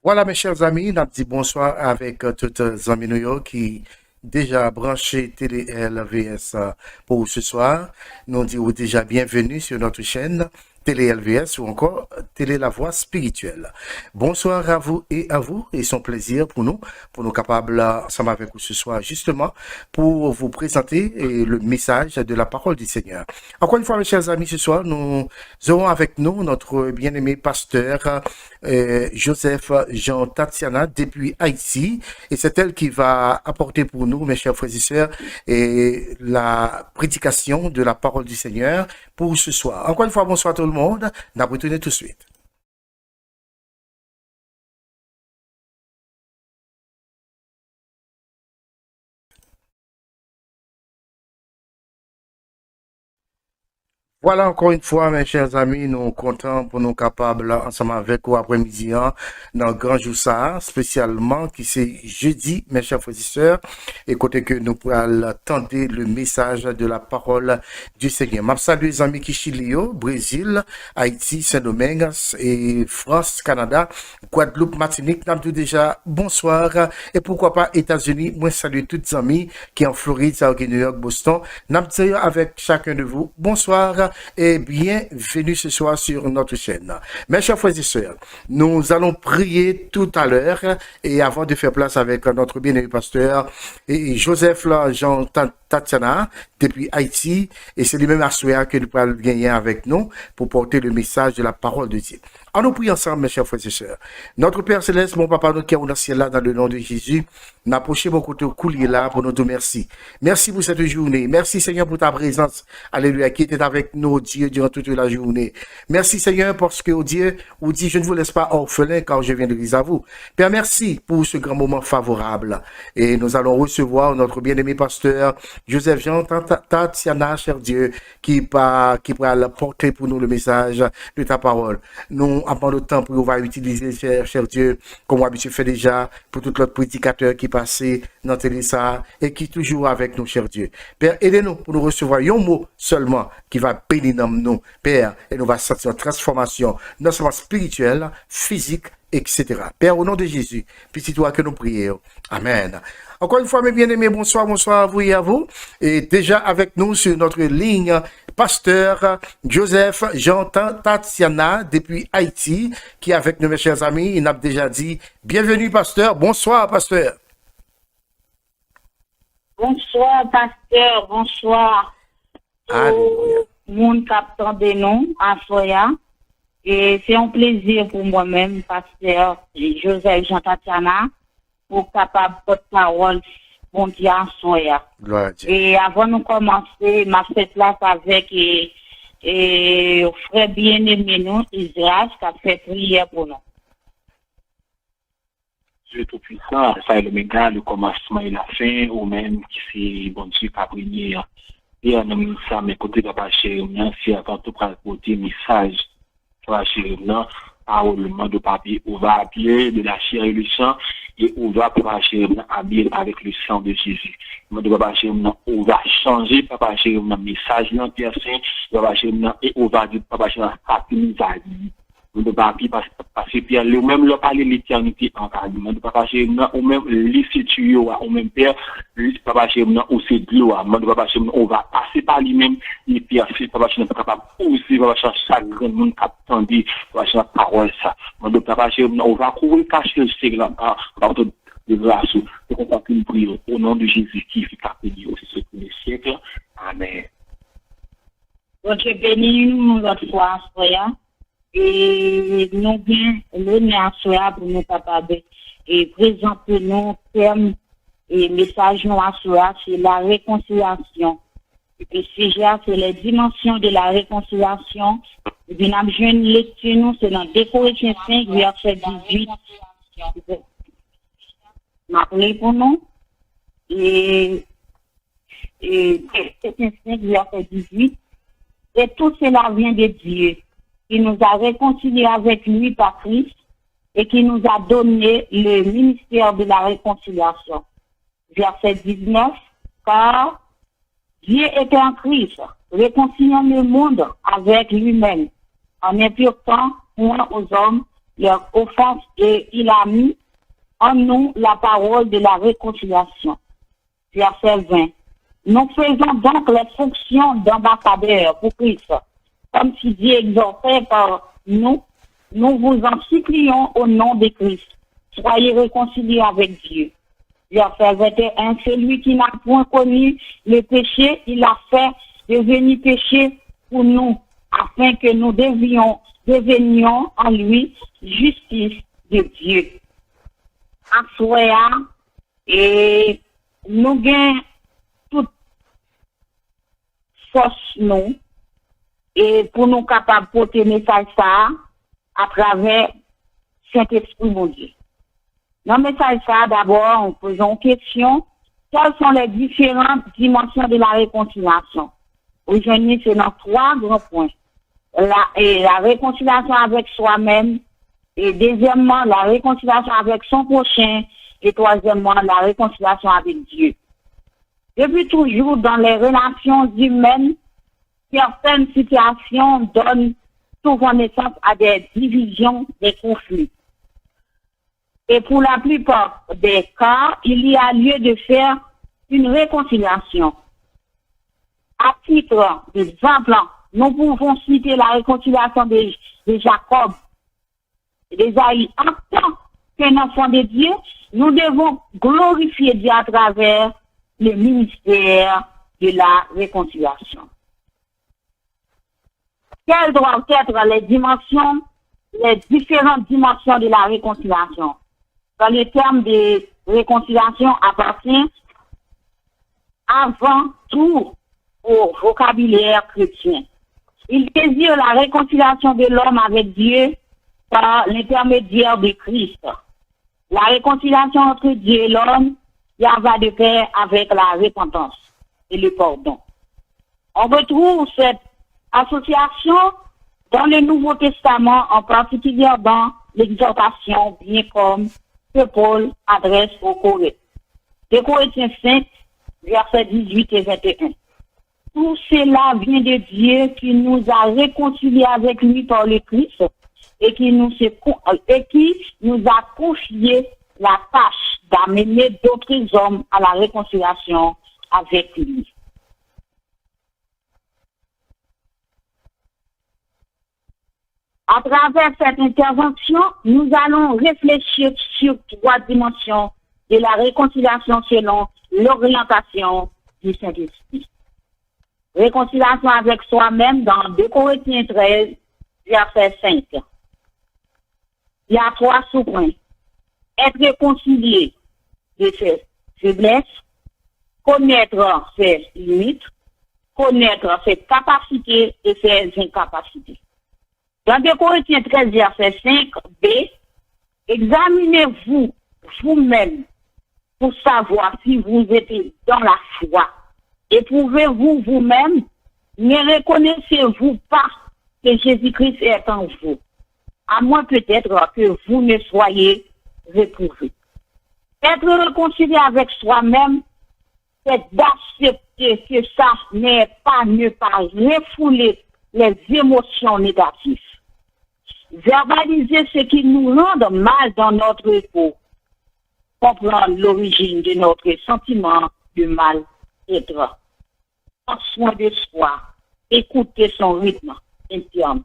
Voilà, mes chers amis, on a dit bonsoir avec toutes les amis New York qui déjà branché télé LVS pour ce soir. Nous disons déjà bienvenue sur notre chaîne télé LVS ou encore télé La Voix spirituelle. Bonsoir à vous et son plaisir pour nous capables ensemble avec vous ce soir justement pour vous présenter le message de la parole du Seigneur. Encore une fois, mes chers amis, ce soir, nous aurons avec nous notre bien-aimé pasteur Joseph Jean Tatiana depuis Haïti. Et c'est elle qui va apporter pour nous, mes chers frères et sœurs, et la prédication de la parole du Seigneur pour ce soir. Encore une fois, bonsoir tout le monde. N'a tout de suite. Voilà encore une fois, mes chers amis, nous comptons pour nous capables, ensemble avec vous après-midi, dans le grand jour ça, spécialement, qui c'est jeudi, mes chers frères et sœurs, et côté que nous pourrons tenter le message de la parole du Seigneur. Je salue les amis qui Chilio, Brésil, Haïti, Saint-Domingue, et France, Canada, Guadeloupe, Martinique, nous déjà bonsoir, et pourquoi pas États-Unis, moi salue tous les amis qui en Floride, New York, Boston, nous avec chacun de vous, bonsoir, et bienvenue ce soir sur notre chaîne. Mes chers frères et sœurs, nous allons prier tout à l'heure et avant de faire place avec notre bien-aimé pasteur et Joseph Jean Tatiana depuis Haïti et c'est lui-même Assoya que nous allons gagner avec nous pour porter le message de la parole de Dieu. En nous prions ensemble, mes chers frères et sœurs. Notre Père Céleste, mon Papa, notre qui est au ciel là, dans le nom de Jésus, n'approchez beaucoup de coulier là pour nous dire merci. Merci pour cette journée. Merci Seigneur pour ta présence. Alléluia, qui était avec nous, Dieu, durant toute la journée. Merci Seigneur parce que, oh Dieu, vous dit, je ne vous laisse pas orphelin car je viens de à vous. Père, merci pour ce grand moment favorable. Et nous allons recevoir notre bien-aimé pasteur, Joseph Jean Tatiana, cher Dieu, qui pourra porter pour nous le message de ta parole. Nous, avant le temps pour on va utiliser, cher Dieu, comme on a fait déjà, pour tout l'autre prédicateur qui passait dans télé ça et qui est toujours avec nous, cher Dieu. Père, aidez-nous pour nous recevoir un mot seulement qui va bénir nous, Père, et nous va sentir une transformation, non seulement spirituelle, physique, etc. Père, au nom de Jésus, puis c'est toi que nous prions. Amen. Encore une fois, mes bien-aimés, bonsoir à vous et à vous. Et déjà avec nous sur notre ligne, pasteur Joseph Jean Tatiana depuis Haïti, qui est avec nous, mes chers amis. Il n'a déjà dit, bienvenue, pasteur. Bonsoir, pasteur. Bonsoir, pasteur. Bonsoir. Alléluia. Mon capitaine de nom, à Soya. Et c'est un plaisir pour moi-même, pasteur Joseph Jean Tatiana, pour capable de parole bon Dieu en Soya. Et avant de commencer, ma fait place avec frère bien-aimé nous, Israël, qui a fait prière pour nous. Dieu Tout-Puissant, ça est le commencement et la fin, ou même qui c'est bon Dieu qui a prié. Et en nous ça, mes côtés de Papa Chéri, si avant tout pour côté message, Papa Chéri, parlement de papier, on va habiller de la chair et le sang, et on va Papa Chéri, habiller avec le sang de Jésus. De Papa Chéri, on va changer Papa Chéri, message, personne, Papa Chéri, et on va dire Papa Chéri, nous a dit. De papier parce que Pierre le même le parler l'éternité en cadre de papa chez ou même les situé ou même père papa chez ou c'est de l'eau de papa chez on va passer par lui-même et puis c'est papa chez pas capable aussi papa chez chaque grand monde attendait papa chez la parole ça de papa chez on va courir cacher le siècle par de grâce pour qu'on puisse prier au nom de Jésus qui fait capable aussi ce tous les siècles amen. Donc je bénis nous l'autre fois frère. Et nous bien l'honneur pour nous capables et présenter nos termes et messages nous assurés, c'est la réconciliation. Et puis sujet c'est les dimensions de la réconciliation. Et puis nous avons une lecture nous c'est dans 2 Corinthiens 5 verset 18. M'appeler pour nous et 2 Corinthiens 5 verset 18 et tout cela vient de Dieu, qui nous a réconciliés avec lui par Christ et qui nous a donné le ministère de la réconciliation. Verset 19, car Dieu était en Christ, réconciliant le monde avec lui-même, en imputant point aux hommes leur offense et il a mis en nous la parole de la réconciliation. Verset 20. Nous faisons donc les fonctions d'ambassadeurs pour Christ. Comme si Dieu exhortait par nous, nous vous en supplions au nom de Christ. Soyez réconciliés avec Dieu. Verset 21. Celui qui n'a point connu le péché, il a fait devenir péché pour nous, afin que nous devenions en lui justice de Dieu. Assoya, et nous gagnons toute force nous, et pour nous capables de porter message ça à travers Saint-Esprit mon Dieu. Dans le message ça, d'abord, en posant une question, quelles sont les différentes dimensions de la réconciliation? Aujourd'hui, c'est dans 3 grands points. La réconciliation avec soi-même, et deuxièmement, la réconciliation avec son prochain, et troisièmement, la réconciliation avec Dieu. Depuis toujours, dans les relations humaines, certaines situations donnent souvent naissance à des divisions, des conflits. Et pour la plupart des cas, il y a lieu de faire une réconciliation. À titre d'exemple, nous pouvons citer la réconciliation de Jacob et d'Ésaïe. En tant qu'un enfant de Dieu, nous devons glorifier Dieu à travers le ministère de la réconciliation. Quelles doivent être les différentes dimensions de la réconciliation? Dans les termes de réconciliation appartient avant tout au vocabulaire chrétien. Il désire la réconciliation de l'homme avec Dieu par l'intermédiaire de Christ. La réconciliation entre Dieu et l'homme, il va de pair avec la repentance et le pardon. On retrouve cette association dans le Nouveau Testament, en particulier dans l'exhortation, bien comme que Paul adresse aux Corinthiens. Les Corinthiens 5, versets 18 et 21. Tout cela vient de Dieu qui nous a réconciliés avec lui par le Christ et qui nous a confié la tâche d'amener d'autres hommes à la réconciliation avec lui. À travers cette intervention, nous allons réfléchir sur 3 dimensions de la réconciliation selon l'orientation du Saint-Esprit. Réconciliation avec soi-même dans 2 Corinthiens 13, verset 5. Il y a 3 sous-points. Être réconcilié de ses faiblesses, connaître ses limites, connaître ses capacités et ses incapacités. Dans 2 Corinthiens 13, verset 5b, examinez-vous vous-même pour savoir si vous êtes dans la foi. Éprouvez-vous vous-même, ne reconnaissez-vous pas que Jésus-Christ est en vous, à moins peut-être que vous ne soyez réprouvés. Être réconcilié avec soi-même, c'est d'accepter que ça n'est pas ne pas refouler les émotions négatives. Verbaliser ce qui nous rend mal dans notre peau. Comprendre l'origine de notre sentiment de mal-être. Prendre soin de soi. Écouter son rythme interne.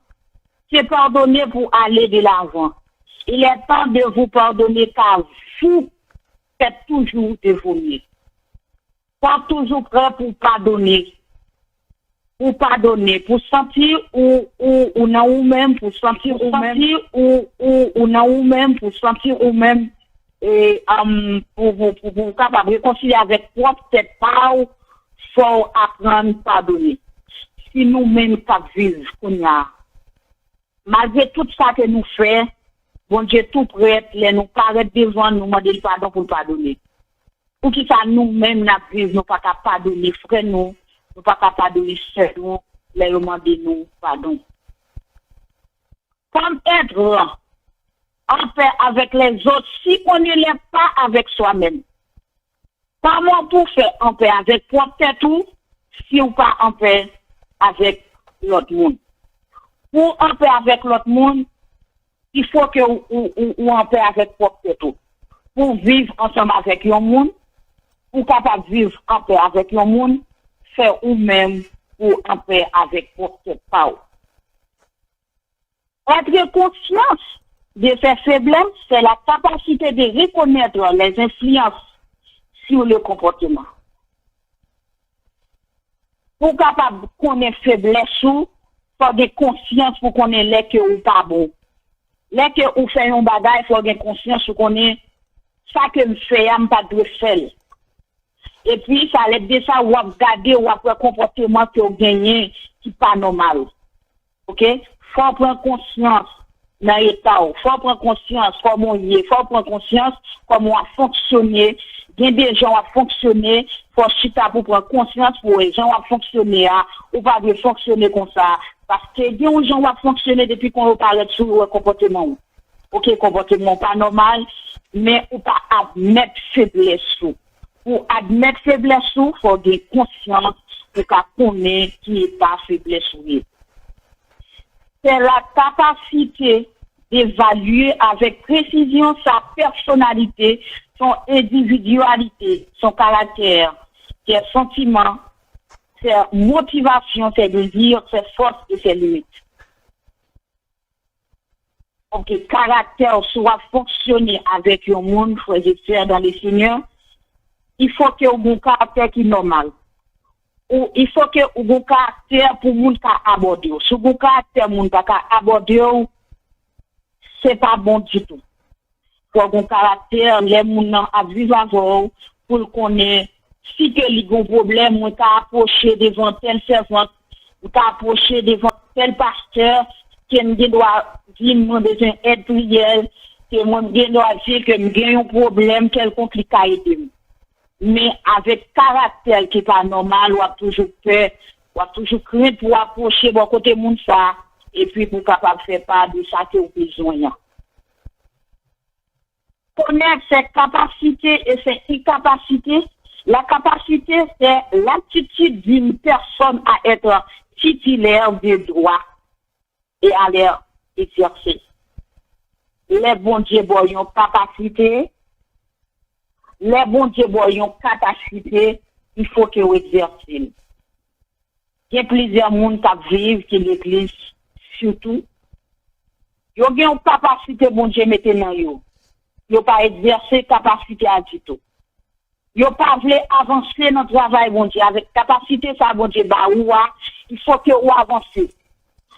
Se pardonner pour aller de l'avant. Il est temps de vous pardonner car vous faites toujours de vos mieux. Pas toujours prêt pour pardonner. Pour pardonner, pour sentir ou non ou même, pour sentir ou même, ou non ou même, pour sentir ou même, et pour capable de réconcilier avec propre tête pas, faut apprendre à pardonner. Si nous-mêmes pas vivre qu'on a, malgré tout ça que nous faisons, bon Dieu tout prêt, les nous paraît devant nous demander le pardon pour pardonner. Pour qui ça nous-mêmes n'a vivre, nous pas capable pardonner, frère nous pas capable de nous les demander nous pardon. Comme être en paix avec les autres si on ne l'est pas avec soi-même. Comment pour faire en paix avec propre tête ou si on pas en paix avec l'autre monde. Pour en paix avec l'autre monde, il faut que ou en paix avec propre tête. Pour vivre ensemble avec un monde, pour capable vivre en paix avec un monde, faire ou même pour en paix avec propre tête. Être conscience de ces faiblesses, c'est la capacité de reconnaître les influences sur le comportement. Pour capable connaître faiblesse ou faut de conscience pour connaître les que ou pas bon. Les que ou fait un bagage, faut de conscience pour connaître ça que me fait, je pas de faire. Et puis ça l'aide de ça ou regarder ou après comportement que vous gagnez qui pas normal. OK? Faut prendre conscience dans l'état, faut prendre conscience comment il est, faut prendre conscience comment on fonctionner. Il y a des gens à fonctionner, faut chita pour prendre conscience pour les gens à fonctionner ou pas de fonctionner comme ça parce que il y a des gens à fonctionner depuis qu'on parle de sur comportement. OK, comportement pas normal, mais ou pas admettre faiblesse. Pour admettre faiblesse, il faut de conscience pour qu'on connaisse qui est pas faiblesse. C'est la capacité d'évaluer avec précision sa personnalité, son individualité, son caractère, ses sentiments, ses motivations, ses désirs, ses forces et ses limites. Pour que le caractère soit fonctionner avec le monde, frères et sœurs dans les seigneurs, il faut que vous ayez un caractère qui est normal. Ou il faut que vous ayez un caractère pour le monde qui aborde. Si vous avez un caractère pour le monde qui aborde, ce n'est pas bon du tout. Pour un caractère, les gens à vivre avec pour connaître si que les gros problèmes, on t'a approché devant tel servante, on t'a approché devant tel pasteur, qui doit dire demander une aide prière, que mon doit dire que j'ai un problème quelconque qui a aidé. Mais avec caractère qui n'est pas normal, on a toujours peur, on a toujours craint pour approcher bon côté monde ça, et puis pour capable faire part de ça que vous avez besoin. Connaître ses capacités et ses incapacités. La capacité, c'est l'attitude d'une personne à être titulaire de droit et à les exercer. Les bons dieux ont capacité. Les bons dieux ont capacité. Il faut que vous exercez. Il y a plusieurs monde qui vivent, qui l'église, surtout. Ils ont une capacité, bon Dieu, maintenant, ils n'ont pas exercé capacité à du tout. Ils n'ont pas voulu avancer dans le travail, bon Dieu. Avec capacité, ça, bon Dieu, bah, il faut que vous avancez.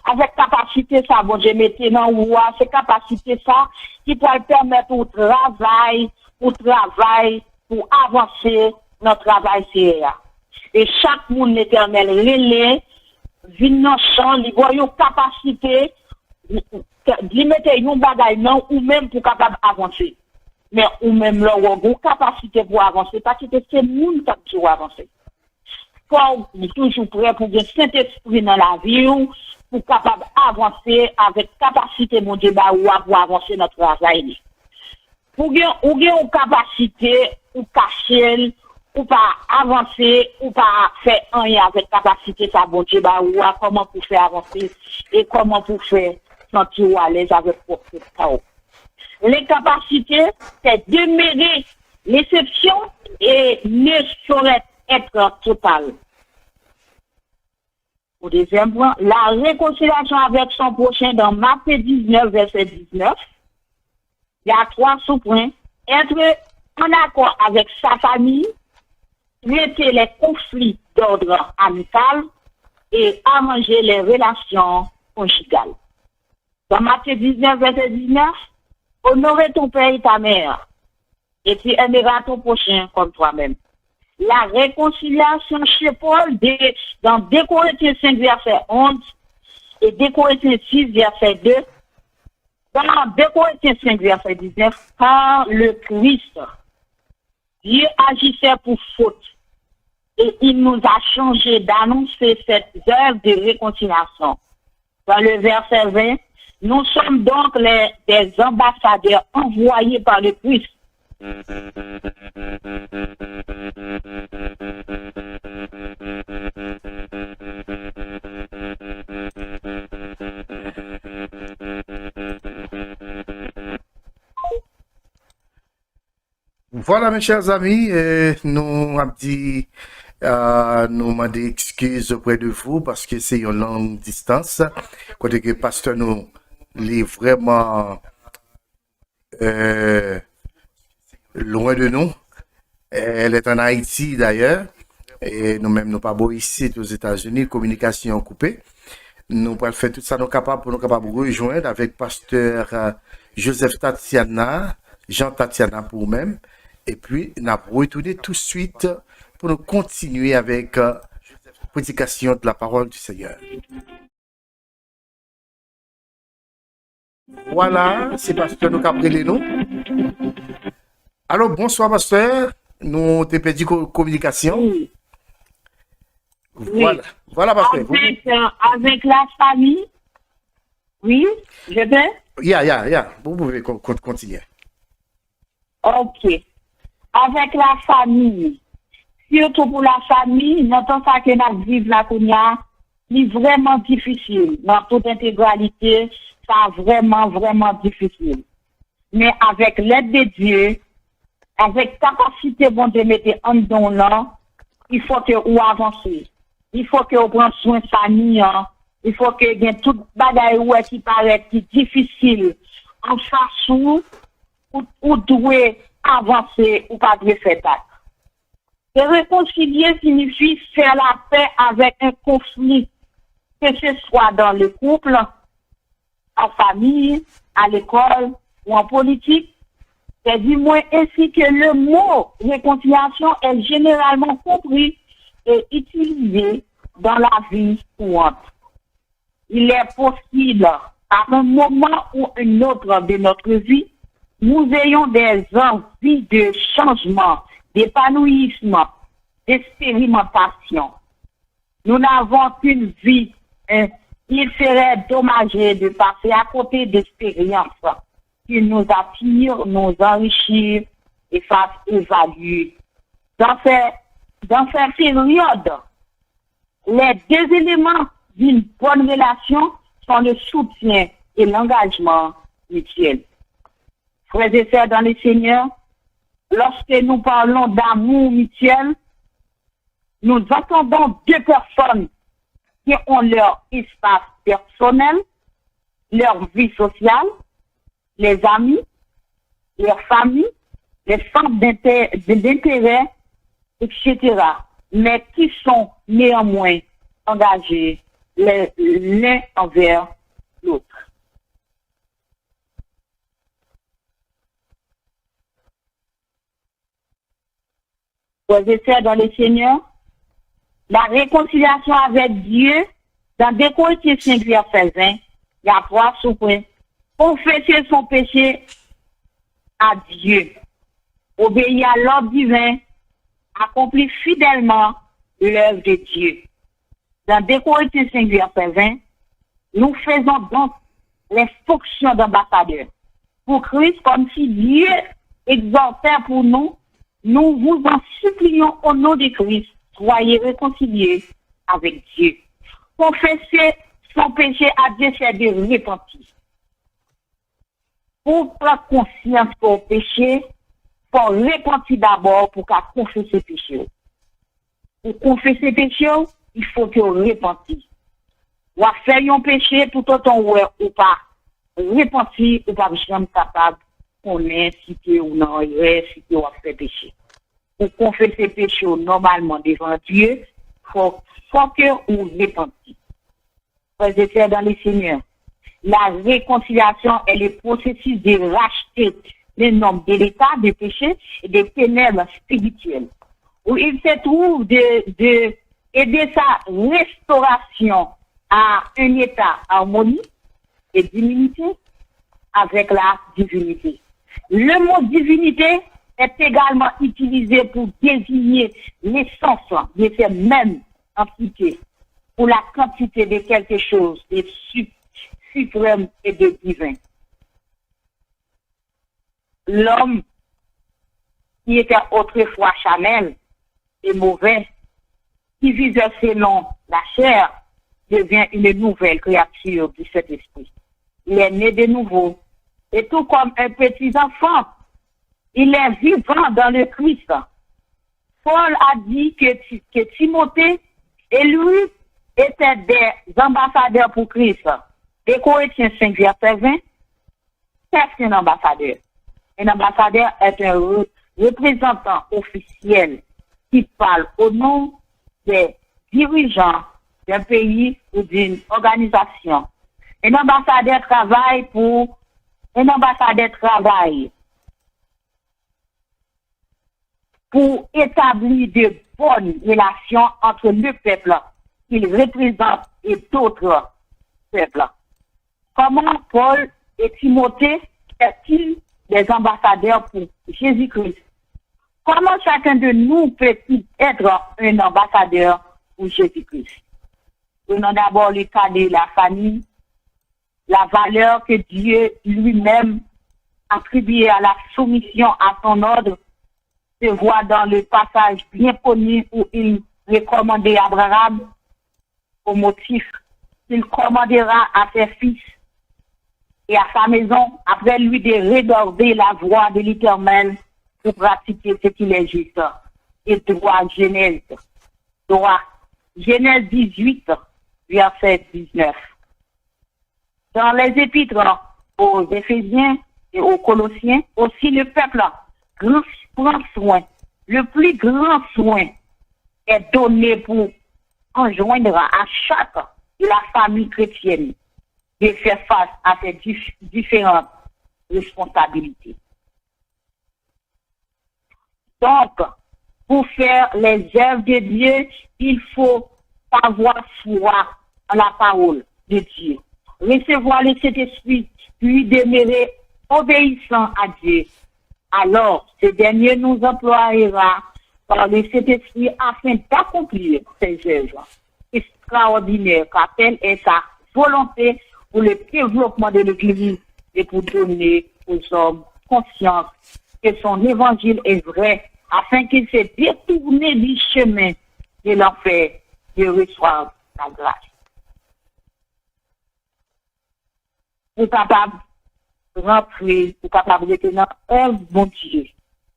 Avec capacité, ça, bon Dieu, maintenant, c'est capacité, ça, qui peut permettre au travail, pour avancer dans le travail, c'est et chaque monde l'éternel relais, vient dans le champ, il voit une capacité, il mettait une bagaille non, ou même pour capable avancer. Mais ou même là, on a une capacité pour avancer, parce que c'est le monde qui peut avancer. Faut toujours prêt pour bien Saint-Esprit dans la vie, pour capable avancer avec capacité, mon Dieu, pour avancer notre travail. Pour bien une capacité, ou cacher, ou pas avancer, ou pas faire rien avec capacité, ça, bon Dieu, comment pour faire avancer, et comment pour faire sentir à l'aise avec votre chaos. Les capacités, c'est demeurer l'exception et ne saurait être totale. Au deuxième point, la réconciliation avec son prochain dans Matthieu 19, verset 19. Il y a 3 sous-points. Être en accord avec sa famille, traiter les conflits d'ordre amical et arranger les relations conjugales. Dans Matthieu 19, verset 19, honorer ton père et ta mère, et tu aimeras ton prochain comme toi-même. La réconciliation chez Paul, dans 2 Corinthiens 5, verset 11, et 2 Corinthiens 6, verset 2, dans 2 Corinthiens 5, verset 19, par le Christ, Dieu agissait pour faute, et il nous a changé d'annoncer cette œuvre de réconciliation. Dans le verset 20, nous sommes donc des ambassadeurs envoyés par le Christ. Voilà, mes chers amis, nous avons dit, nous demandons excuses auprès de vous parce que c'est une longue distance. Côté que le pasteur nous est vraiment euh, loin de nous. Elle est en Haïti d'ailleurs. Et nous-mêmes, nous pas beau ici aux États-Unis, communication coupée. Nous allons faire tout ça nous capables pour nous capables de rejoindre avec pasteur Joseph Tatiana, Jean Tatiana pour nous-mêmes. Et puis, nous allons retourner tout de suite pour nous continuer avec prédication de la parole du Seigneur. Voilà, c'est pasteur nous qui a pris nous. Alors, bonsoir pasteur. Nous t'ai perdu communication. Oui. Voilà, voilà pasteur. Avec la famille, oui, je peux? Yeah. Vous pouvez continuer. Ok. Avec la famille, surtout pour la famille, notre ça que nous vivons là, c'est vraiment difficile. Dans toute intégralité, ça vraiment difficile. Mais avec l'aide de Dieu, avec capacité bon de mettre en don là, il faut que vous avancez. Il faut que vous preniez soin de famille. Hein. Il faut que vous ayez toute bagaille qui paraît difficile. En face où devez avancer ou pas de faire ça. Et réconcilier signifie faire la paix avec un conflit, que ce soit dans le couple, en famille, à l'école ou en politique. C'est du moins ainsi que le mot réconciliation est généralement compris et utilisé dans la vie courante. Il est possible, à un moment ou un autre de notre vie, nous ayons des envies de changement, d'épanouissement, d'expérimentation. Nous n'avons qu'une vie. Il serait dommage de passer à côté d'expériences qui nous attirent, nous enrichissent et fassent évaluer. Dans cette période, les deux éléments d'une bonne relation sont le soutien et l'engagement mutuel. Frères et sœurs dans le Seigneur, lorsque nous parlons d'amour mutuel, nous entendons deux personnes qui ont leur espace personnel, leur vie sociale, les amis, leur famille, les centres d'intérêt, etc., mais qui sont néanmoins engagés l'un envers l'autre. Frères et sœurs dans le Seigneur, la réconciliation avec Dieu, dans 2 Corinthiens 5, verset 20, il y a 3 sous-points. Confesser son péché à Dieu, obéir à l'ordre divin, accomplir fidèlement l'œuvre de Dieu. Dans 2 Corinthiens 5, verset 20, nous faisons donc les fonctions d'ambassadeurs pour Christ, comme si Dieu exhortait pour nous. Nous vous en supplions au nom de Christ, soyez réconciliés avec Dieu. Confesser son péché à Dieu, c'est de repentir. Pour prendre conscience qu'on péché, il faut repentir d'abord pour qu'à confesser péché. Pour confesser péché, il faut que vous repentiez. Ou à faire un péché tout autant ou pas. Repentir ou pas jamais capable qu'on est si que ou non si que ou a fait péché. Pour confesser péché normalement devant Dieu, faut que vous repentiez. Frères et sœurs dans le Seigneur, la réconciliation est le processus de racheter les normes de l'état de péché et des ténèbres spirituelles, où il se trouve de aider sa restauration à un état harmonie et d'unité avec la divinité. Le mot divinité est également utilisé pour désigner l'essence de ces mêmes entités, pour la quantité de quelque chose de suprême et de divin. L'homme qui était autrefois charnel et mauvais, qui vivait selon la chair, devient une nouvelle créature du Saint-Esprit. Il est né de nouveau. Et tout comme un petit enfant il est vivant dans le Christ. Paul a dit que Timothée et lui étaient des ambassadeurs pour Christ. Et Corinthiens 5, verset 20, qu'est-ce qu'un ambassadeur? Un ambassadeur est un représentant officiel qui parle au nom des dirigeants d'un pays ou d'une organisation. Un ambassadeur travaille pour établir de bonnes relations entre le peuple qu'il représente et d'autres peuples. Comment Paul et Timothée sont-ils des ambassadeurs pour Jésus-Christ? Comment chacun de nous peut-il être un ambassadeur pour Jésus-Christ? Prenons d'abord le cas de la famille, la valeur que Dieu lui-même attribuée à la soumission à son ordre se voit dans le passage bien connu où il recommandait Abraham au motif qu'il commandera à ses fils et à sa maison après lui de regarder la voie de l'Éternel pour pratiquer ce qu'il est juste et droit. Genèse 18, verset 19. Dans les épîtres aux Éphésiens et aux Colossiens, aussi le peuple prend soin. Le plus grand soin est donné pour enjoindre à chaque de la famille chrétienne de faire face à ces différentes responsabilités. Donc, pour faire les œuvres de Dieu, il faut avoir foi en la parole de Dieu, recevoir le Saint-Esprit, puis demeurer obéissant à Dieu. Alors, ce dernier nous emploiera par le Saint-Esprit afin d'accomplir ces œuvres extraordinaires, car telle est sa volonté pour le développement de l'Église et pour donner aux hommes conscience que son évangile est vrai, afin qu'ils se détournent du chemin de l'enfer et reçoivent la grâce. Pour capable rentrer, pour capable d'être dans un bon Dieu,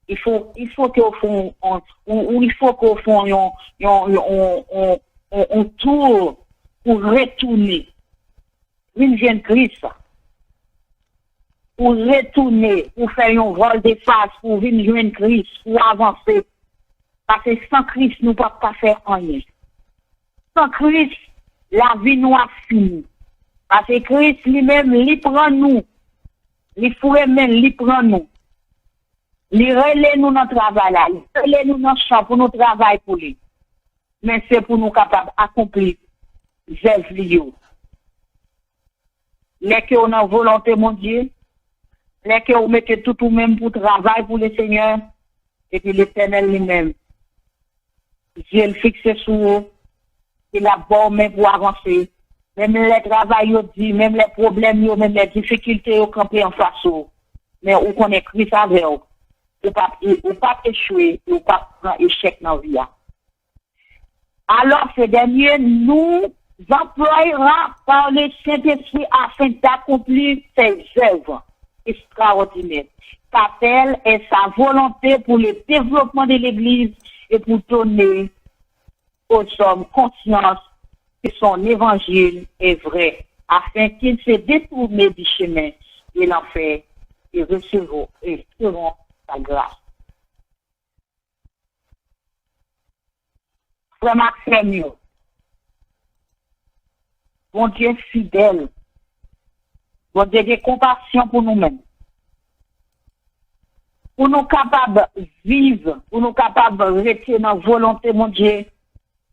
il faut qu'au fond, on tourne pour retourner. Une jeune Christ, pour retourner, pour faire un vol de face, pour venir joindre Christ, pour avancer. Parce que sans Christ, nous ne pouvons pas faire rien. Sans Christ, la vie nous a fini. Parce que Christ lui-même, il prend nous. Il pourrait même, il prend nous. Il relève nous dans le travail là. Il relève nous dans le champ pour nous travailler pour lui. Mais c'est pour nous capables d'accomplir les œuvres. Les que on a volonté, mon Dieu, les que on mette tout ou même pour travail pour le Seigneur, et puis l'Éternel lui-même. Dieu le fixe sur eux, il a bon mais pour avancer. Même les travail, même les problèmes, même les difficultés, on camper en face. Mais on connaît Christ avec eux. On ne peut pas échouer, on ne peut pas prendre échec dans la vie. Alors, ce dernier nous employera par le Saint-Esprit afin d'accomplir ses œuvres extraordinaires. Car telle est sa volonté pour le développement de l'Église et pour donner aux hommes conscience que son évangile est vrai, afin qu'ils se détournent du chemin de l'enfer et recevront sa grâce. Frère Maxime, bon Dieu fidèle, bon Dieu de compassion pour nous-mêmes, pour nous capables de vivre, pour nous capables de rester dans la volonté, mon Dieu,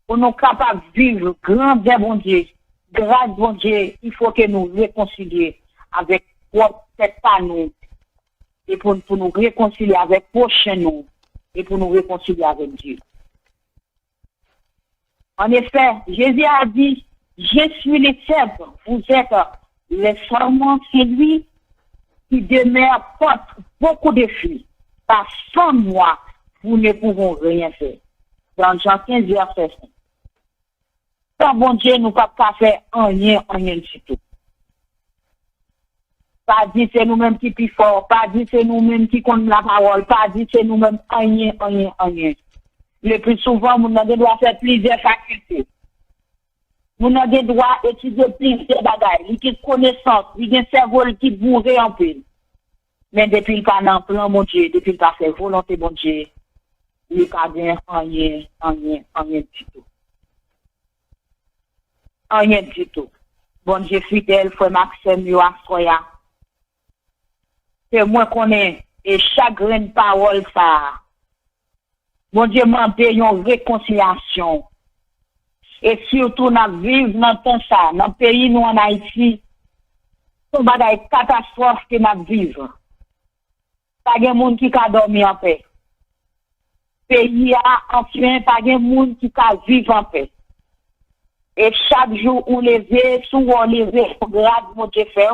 pour nous capables de vivre grandeur, mon Dieu, grâce, mon Dieu, il faut que nous réconcilions avec peut-être pas nous, et pour nous réconcilier avec prochain nous, et pour nous réconcilier avec Dieu. En effet, Jésus a dit, je suis le cèdre, vous êtes les serments, c'est lui qui demeure porte beaucoup de fruits. Par sans moi, vous ne pouvons rien faire. Dans Jean 15, verset 5. Sans bon Dieu, nous ne pouvons pas faire rien du tout. Pas dit c'est nous-mêmes qui plus fort, pas dit c'est nous-mêmes qui compte la parole, pas dit c'est nous-mêmes rien. Le plus souvent, nous avons droit faire plusieurs facultés. Nous avons droit étudier plusieurs bagages, qui connaissance, il y a un cerveau qui bourré en peu. Mais depuis le pas dans plan, mon Dieu, depuis le pas fait volonté, mon Dieu, il n'y a pas rien du tout. Rien du tout. Bon Dieu fidèle, frère Maxime, yo Soya. C'est moi qu'on est, et chaque grain de parole, ça. Bon Dieu m'a dit une réconciliation. Et surtout, nous vivons dans ça, dans le pays, nous en Haïti, c'est une catastrophe que nous vivons. Pas de monde qui a dormi en paix. Pays a enfin pas de monde qui a vivre en paix. Et chaque jour, on lève, souvent on lève, grâce mon Dieu fait,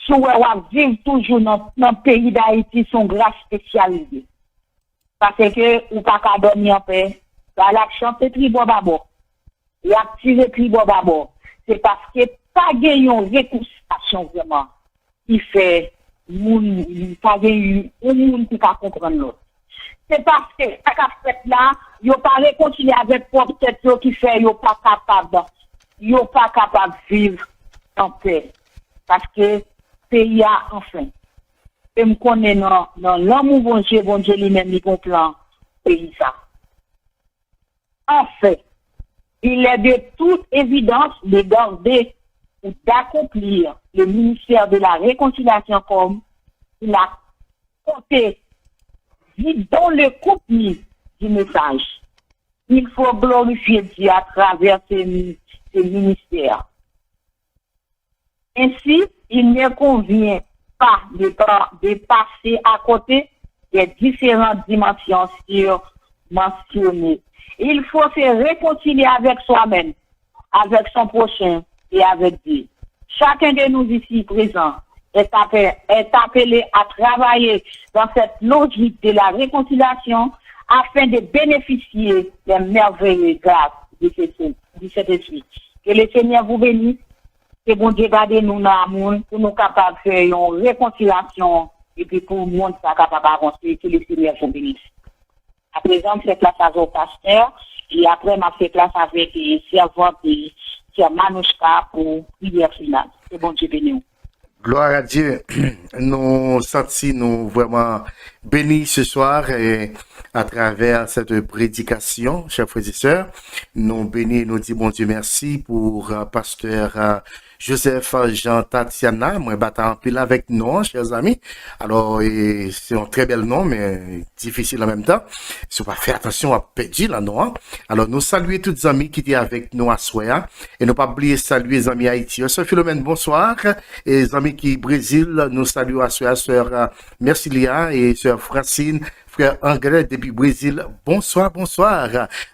souvent on vivre toujours dans le pays d'Haïti, son grâce spécialisée. Parce que, ou pas qu'à dormir en paix, la chanter tri bon babo. Il a tiré tri bon babo. C'est parce que pas gagné une réconciliation vraiment, qui fait, pas gagné un monde qui peut comprendre l'autre. C'est parce que, à fait là, ils n'ont pas réconcilié avec propre tête qui fait, ils n'ont pas capable de vivre en paix. Parce que, pays a enfin. Et me connaît dans l'amour bon Dieu lui-même, il comprend pays ça. En fait, il est de toute évidence de garder ou d'accomplir le ministère de la réconciliation comme il a compté dans le contenu du message. Il faut glorifier Dieu à travers ces ministères. Ainsi, il ne convient pas de passer à côté des différentes dimensions mentionnées. Il faut se réconcilier avec soi-même, avec son prochain et avec Dieu. Chacun de nous ici présents est appelé à travailler dans cette logique de la réconciliation afin de bénéficier des merveilleux grâces de cet esprit. Que le Seigneur vous bénisse. Que bon Dieu garde nous dans l'amour pour nous capables de faire une réconciliation et puis pour le monde ça capable d'avancer. Que le Seigneur vous bénisse. À présent, je fais place avec le pasteur et après, je fais place avec les servants de Manouchka pour prière finale. Que bon Dieu bénisse. Gloire à Dieu. Nous sentons nous vraiment bénis ce soir et à travers cette prédication, chers frères et sœurs. Nous bénis, nous disons bon Dieu merci pour pasteur Joseph Jean Tatiana, moi battant en pile avec nous, chers amis. Alors, c'est un très bel nom, mais difficile en même temps. Si on va faire attention à perdre là, non. Alors, nous saluons tous les amis qui étaient avec nous à Soya. Et ne pas oublier saluer les amis Haïti. Sœur Philomène, bonsoir. Et les amis qui Brésil, nous saluons à Soya, sœur Mercilia et sœur Francine. Frère Anglais depuis Brésil, bonsoir.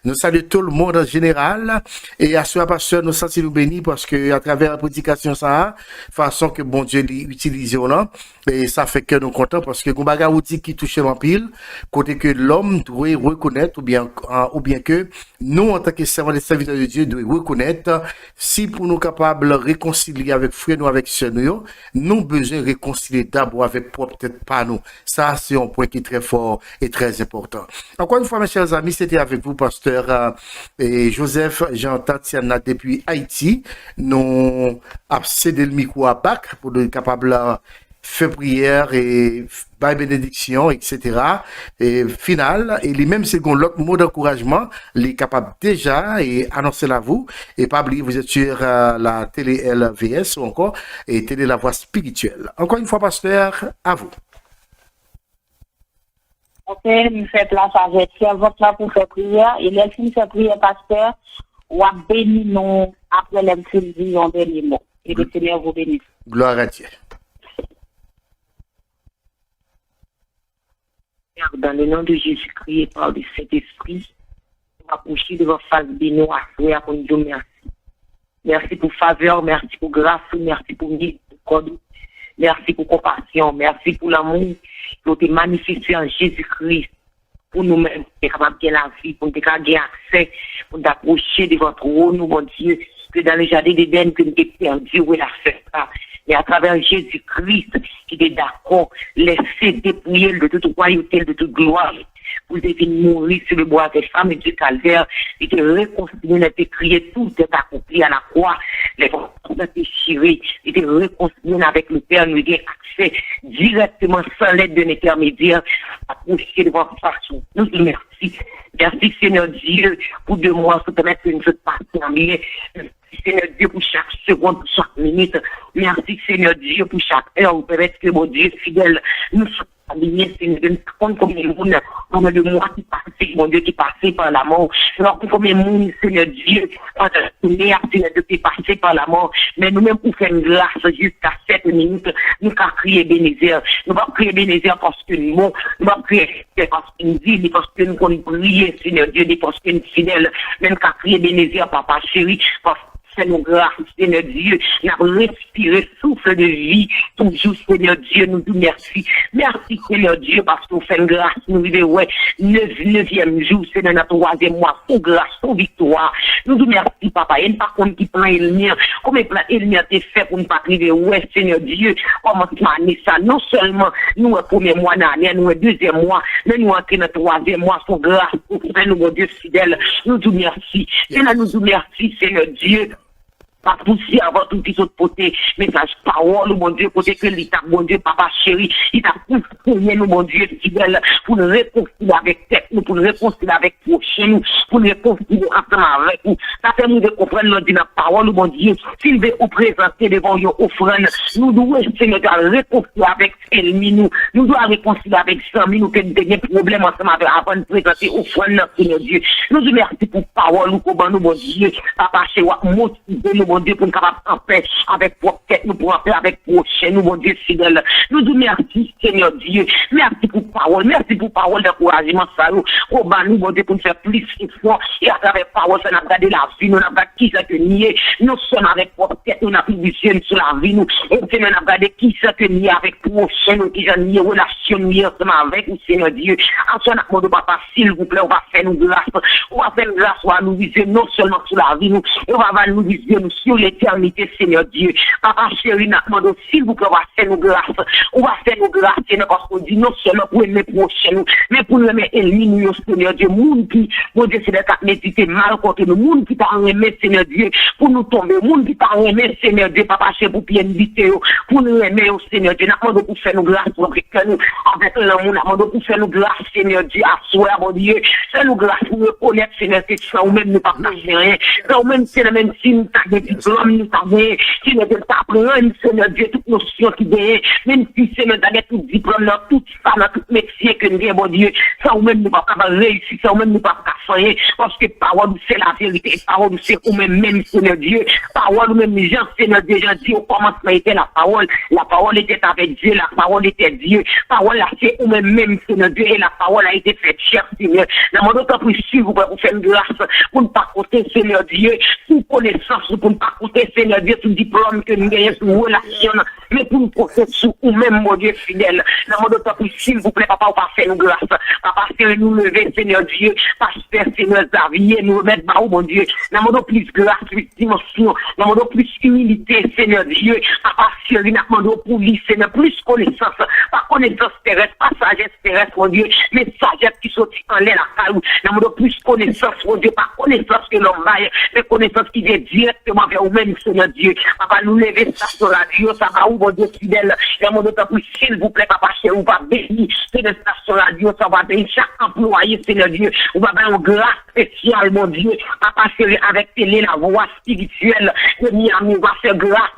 Nous saluons tout le monde en général et à ce pasteur nous sentons nous bénis parce que à travers la prédication ça, façon que bon Dieu utilise là et ça fait que nous contents parce que qu'on bagarre outil qui touche en pile côté que l'homme doit reconnaître ou bien que nous en tant que servants et serviteurs de Dieu doit reconnaître si pour nous capables de réconcilier avec frère nous avec sœur nous besoin de réconcilier d'abord avec propre tête pas nous. Ça c'est un point qui est très fort et très important. Encore une fois, mes chers amis, c'était avec vous, pasteur Joseph Jean Tatiana depuis Haïti. Nous avons cédé le micro à Pâques pour être capable de faire prière et faire bénédiction, etc. Et final, et les mêmes secondes, l'autre mot d'encouragement, les capables déjà et annoncer à vous. Et pas oublier, vous êtes sur la télé LVS ou encore, et télé La Voix Spirituelle. Encore une fois, pasteur, à vous. Ok, nous faisons place avec servante là pour faire prière. Et les filles fait prière, pasteur, ou a béni nous après les filles disent dernier mot. Et le Seigneur vous bénisse. Gloire à Dieu. Dans le nom de Jésus-Christ et par le Saint-Esprit, on va coucher devant face béni à pour nous dire merci. Merci pour faveur, merci pour grâce, merci pour miséricorde, merci pour compassion, merci pour l'amour qui est manifesté en Jésus-Christ pour nous-mêmes, pour être capable de la vie, pour nous avoir accès, pour nous approcher de votre trône, nous, mon Dieu, que dans le jardin d'Éden, que nous avons perdu, où la fête, mais à travers Jésus-Christ, qui est d'accord, laisser dépouiller de toute royauté, de toute gloire, pour devenir mourir sur le bois des femmes et du calvaire, et de réconcilier, de crier tout est accompli à la croix, les femmes déchirées, et de réconcilier avec le Père, nous avons accès directement sans l'aide d'un intermédiaire, à approcher devant façon. Nous disons merci. Merci Seigneur Dieu pour 2 mois, pour permettre que nous passions en bien. Merci Seigneur Dieu pour chaque seconde, pour chaque minute. Merci Seigneur Dieu pour chaque heure, pour permettre que mon Dieu fidèle nous soit alignés, Seigneur Dieu, nous compte combien de monde, combien de mois qui passent, mon Dieu, qui passent par la mort. Alors, combien de monde, Seigneur Dieu, Seigneur Dieu, qui passent par la mort. Mais nous-mêmes, pour faire une grâce jusqu'à 7 minutes, nous allons crier Bénézer. Nous allons crier Bénézer parce que nous, nous allons crier parce que nous vivons, parce que nous connaissons prier, Seigneur Dieu, parce que nous sommes fidèles. Même qu'à crier Bénézer, papa chéri, parce que c'est nos grâces, Seigneur Dieu. Nous avons respiré souffle de vie. Toujours, Seigneur Dieu, nous disons merci. Merci, Seigneur Dieu, parce que vous faites grâce. Nous vivons, 9e jour, c'est notre 3e mois. Pour grâce, pour victoire. Nous disons merci, papa. Il n'y a pas qu'on qui prend le mien. Comme il a été fait pour ne pas arriver, ouais, Seigneur Dieu. Comment ça? Non seulement nous, le 1er mois d'année, nous, le 2e mois, mais nous, entrons dans le 3e mois, pour grâce, pour faire nos Dieu fidèles. Nous disons merci. Et là, nous disons merci, Seigneur Dieu. Pas pousser avant tout qui autres côté, message parole, mon Dieu, côté que l'État, mon Dieu, papa chéri, il a poussé nous, mon Dieu, fidèle, pour nous réconcilier avec tête, nous, pour nous réconcilier avec prochain, nous, pour nous réconcilier ensemble avec nous. Ça fait nous de comprendre, nous, dit la parole, mon Dieu, s'il veut nous présenter devant une offrande, nous devons, Seigneur, réconcilier avec ennemi, nous devons réconcilier avec amis, nous, que nous avons des problèmes ensemble avec, avant de présenter offrande, Seigneur Dieu. Nous devons merci pour parole, nous, mon Dieu, papa chéri, motiver nous, mon Dieu, pour nous capables en paix avec propre tête, nous pour en paix avec prochain, nous, mon Dieu, fidèle. Nous disons merci, Seigneur Dieu. Merci pour parole, d'encouragement, ça nous. Oh, bah, nous, mon Dieu, pour nous faire plus fort. Et à travers parole, ça n'a pas gardé la vie, nous n'a pas qui ça que nier. Nous sommes avec propre tête, nous n'a plus de ciel sur la vie, nous. Et nous n'a pas gardé qui ça que nier avec prochain, nous, qui ça nier, relation, nier ensemble avec nous, Seigneur Dieu. En ce moment, de papa, s'il vous plaît, on va faire nous grâce. On va faire grâce, on va nous viser non seulement sur la vie, nous, et on va nous viser nous sur l'éternité, Seigneur Dieu. Papa chéri, nous demandons, s'il vous plaît, on va faire nos grâces. On va faire nos grâces, Seigneur, parce qu'on dit non seulement pour aimer prochain, mais pour nous aimer éliminer, Seigneur Dieu. Moun qui, mon Dieu, c'est des cas méditer mal contre nous. Moun qui t'a aimé, Seigneur Dieu, pour nous tomber. Moun qui t'a aimé, Seigneur Dieu, papa chéri, pour bien inviter, pour nous aimer, Seigneur Dieu. Nous demandons pour faire nos grâces, pour nous, avec l'amour, nous demandons pour faire nos grâces, Seigneur Dieu, à soi, mon Dieu. Faire nos grâces pour nous connaître, Seigneur, c'est ça, ou même ne pas cacher rien. Ou même, c'est même si nous t'avons des diplômes, nous t'avons, si nous t'apprendre, Seigneur Dieu, toute notion qui gagne, même si Seigneur Dieu, tout diplôme, tout ça, tout métier que nous avons, mon Dieu, ça ou même nous pas capable réussir, ça ou même nous pas capable faire, parce que parole, c'est la vérité, parole, c'est ou même, Seigneur Dieu, parole, ou même, Jean, Seigneur Dieu, Jean dit, au commencement était la parole était avec Dieu, la parole était Dieu, parole là, c'est ou même, Seigneur Dieu, et la parole a été faite chère, Seigneur. Dans mon autre précis, vous pouvez faire une grâce, pour ne pas compter, Seigneur Dieu, pour connaissance, pour ne pas compter, Seigneur Dieu, tout diplôme que nous gagnons, sur relation, mais pour nous compter sur ou même, mon Dieu fidèle. Dans mon autre précis, s'il vous plaît, papa, on va faire une grâce, papa, c'est nous lever, Seigneur Dieu, pasteur, Seigneur Xavier, nous remettre bas, mon Dieu, dans mon autre plus grâce, plus dimension, dans mon autre plus humilité, Seigneur Dieu, papa, c'est nous demandons pour lui, Seigneur, plus connaissance, pas connaissance terrestre, pas sagesse terrestre, mon Dieu, mais sagesse qui sortit en l'air la calme, dans mon autre plus connaissance, mon Dieu, pas connaissance que l'homme vaille, mais connaissance qui vient directement vers vous-même, Seigneur Dieu, papa, nous lever ça sur la Dieu, ça va où, mon Dieu fidèle, dans mon autre plus, s'il vous plaît, papa, chez vous, va bénir, Seigneur, ça sur la Dieu, ça va bénir chaque employé, Seigneur Dieu, on va faire une grâce spéciale, mon Dieu, papa, chéri, avec télé, la voix spirituelle de Miami, on va faire grâce,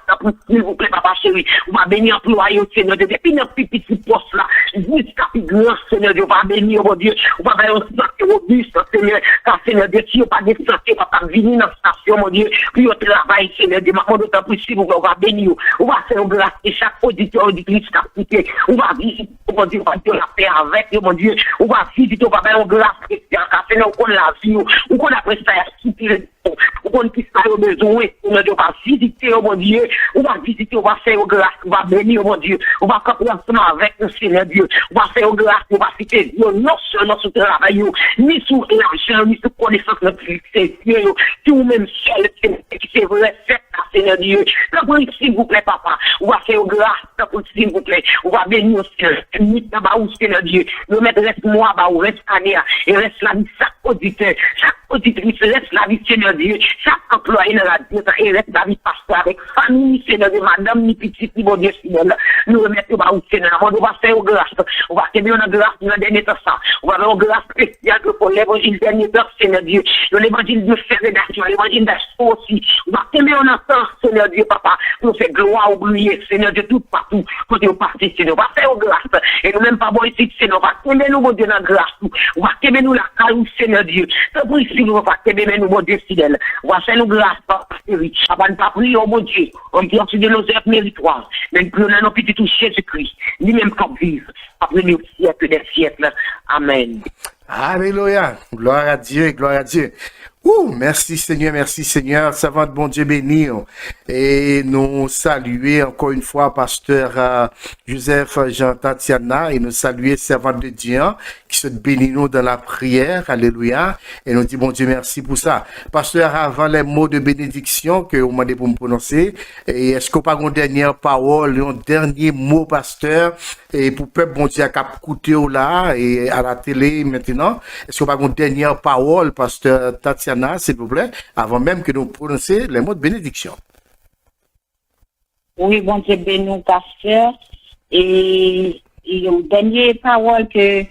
s'il vous plaît, papa, chéri, on va bénir employé, Seigneur Dieu, depuis notre petit poste là, jusqu'à plus grand, Seigneur Dieu, on va bénir, mon Dieu, on va faire un santé robuste, Seigneur, car Seigneur Dieu, si on pas de santé, on va pas venir dans la station, mon Dieu, puis on travaille, Seigneur Dieu, maintenant, d'autant plus, si on va bénir, on va faire grâce, et chaque auditeur, auditrice, capité, on va visiter, mon Dieu, on va dire la paix avec, mon Dieu, on va visiter, on va faire grâce, car Seigneur, on connaît la vie, on connaît après ça, on connaît qui ça a besoin, on va visiter, mon Dieu, on va visiter, on va faire grâce, on va bénir, mon Dieu, on va camper ensemble avec le Seigneur Dieu, on va faire grâce, on va citer Dieu, non seulement sur le travail, ni sur l'argent, ni sur connaissance, c'est Dieu, tout même seul, qui c'est vrai, Seigneur Dieu. S'il vous plaît, papa. On va faire grâce, s'il vous plaît. On va bénir, Seigneur Dieu. Nous mettre reste moi, reste année, et reste la vie, chaque auditeur, chaque auditrice, reste la vie, Seigneur Dieu. Chaque employé dans la vie, et reste la vie, pasteur, avec famille, Seigneur Dieu, madame, ni petite, ni bon Dieu, Seigneur. Nous remettons, Seigneur. On va faire grâce. On va faire une grâce dans le dernier temps, ça. On va faire grâce spéciale pour l'évangile dernier temps, Seigneur Dieu. L'évangile de faire rédaction, l'évangile d'assaut aussi. On va t'aimer en entend, Seigneur Dieu, papa, pour faire gloire au oublier, Seigneur Dieu, tout partout, côté au parti, Seigneur. On va faire grâce. Et nous même pas bon ici, Seigneur. On va t'aimer nous, mon Dieu, dans la grâce. On va t'aimer nous la caille, Seigneur Dieu. C'est pour ici, nous, on va t'aimer nous, mon Dieu, fidèle. On va faire nous grâce, papa, chérie. Avant de pas prier, oh mon Dieu, on dit en de nos œuvres méritoires. Mais nous, nos petits tout Jésus-Christ, lui-même qu'on vive, après nous, siècles des siècles. Amen. Alléluia. Gloire à Dieu, gloire à Dieu. Merci Seigneur, servant de bon Dieu béni. Et nous saluer encore une fois pasteur Joseph Jean Tatiana et nous saluer servant de Dieu qui se bénit nous dans la prière, alléluia. Et nous dit bon Dieu merci pour ça. Pasteur, avant les mots de bénédiction que vous m'avez demandé pour me prononcer, et est-ce qu'on pas une dernière parole, un dernier mot pasteur, et pour peuple bon Dieu à cap écouter là et à la télé maintenant, est-ce qu'on pas une dernière parole pasteur Tatiana, s'il vous plaît, avant même que nous prononcions les mots de bénédiction. Oui, bon Dieu béni, pasteur. Et une dernière parole que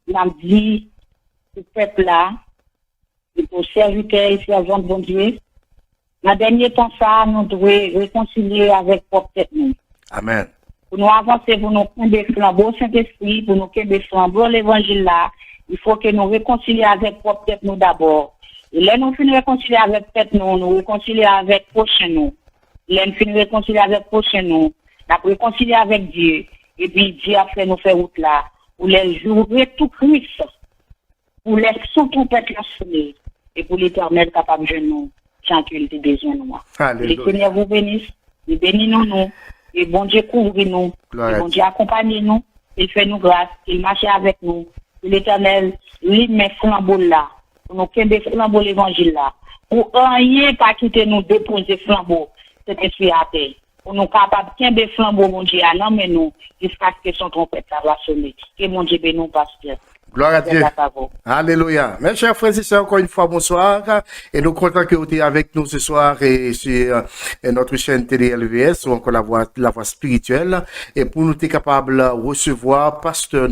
l'a dit au peuple là, et pour serviteurs et servants de bon Dieu. Dans dernier temps, ça, nous devons réconcilier avec propre tête nous. Amen. Pour nous avancer, pour nous prendre des flambeaux Saint-Esprit, pour nous prendre des flambeaux l'évangile là, il faut que nous réconcilions avec propre tête nous d'abord. Et là, nous finissons réconcilier avec tête nous réconcilier avec prochain nous. Là, nous finissons réconcilier avec prochain nous. Nous réconcilier avec Dieu. Et puis, Dieu a fait nous faire route là. Pour les jours tout Christ. Pour les surtout peut sonner. Et pour l'éternel capable de nous. Tant qu'il ait besoin de nous. Alléluia. Le Seigneur vous bénisse. Il bénit nous. Et bon Dieu couvre nous. Et bon Dieu accompagne nous. Il fait nous grâce. Il marche avec nous. Et l'éternel, lui, met flambeau là. Pour nous quitter flambeau l'évangile là. Pour rien pas quitter nous déposer flambeau. Cet esprit à terre. Pour nous capables de quitter flambeau, mon Dieu, à l'homme et nous, jusqu'à ce que son trompette ça va sonner. Que mon Dieu bénisse, pasteur. Gloire à Dieu. Alléluia. Mes chers frères et sœurs, encore une fois, bonsoir. Et nous comptons que vous êtes avec nous ce soir et sur notre chaîne télé LVS ou encore la voix spirituelle. Et pour nous être capables de recevoir pasteur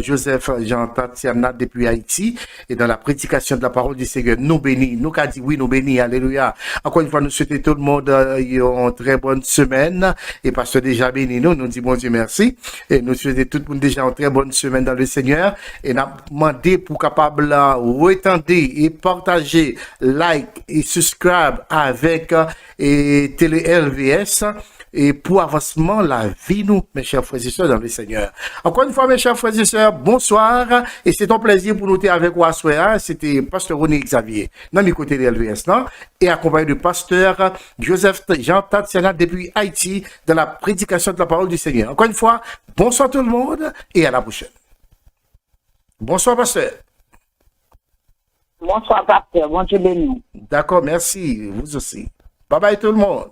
Joseph Jean Tatiana depuis Haïti et dans la prédication de la parole du Seigneur, nous bénis. Nous qu'a dit oui, nous bénis. Alléluia. Encore une fois, nous souhaitons tout le monde une très bonne semaine. Et pasteur déjà béni nous dit bon Dieu merci. Et nous souhaitons tout le monde déjà une très bonne semaine dans le Seigneur et n'a demandé pour capable retendre et partager, like et subscribe avec et télé LVS et pour avancement la vie nous mes chers frères et sœurs dans le Seigneur. Encore une fois mes chers frères et sœurs, bonsoir et c'est un plaisir pour nous être avec vous à soir. C'était pasteur René Xavier dans mes côtés de LVS non et accompagné de pasteur Joseph Jean Tatiana depuis Haïti dans la prédication de la parole du Seigneur. Encore une fois, bonsoir tout le monde et à la prochaine. Bonsoir, pasteur. Bonsoir, pasteur. Bon Dieu béni. D'accord, merci. Vous aussi. Bye bye tout le monde.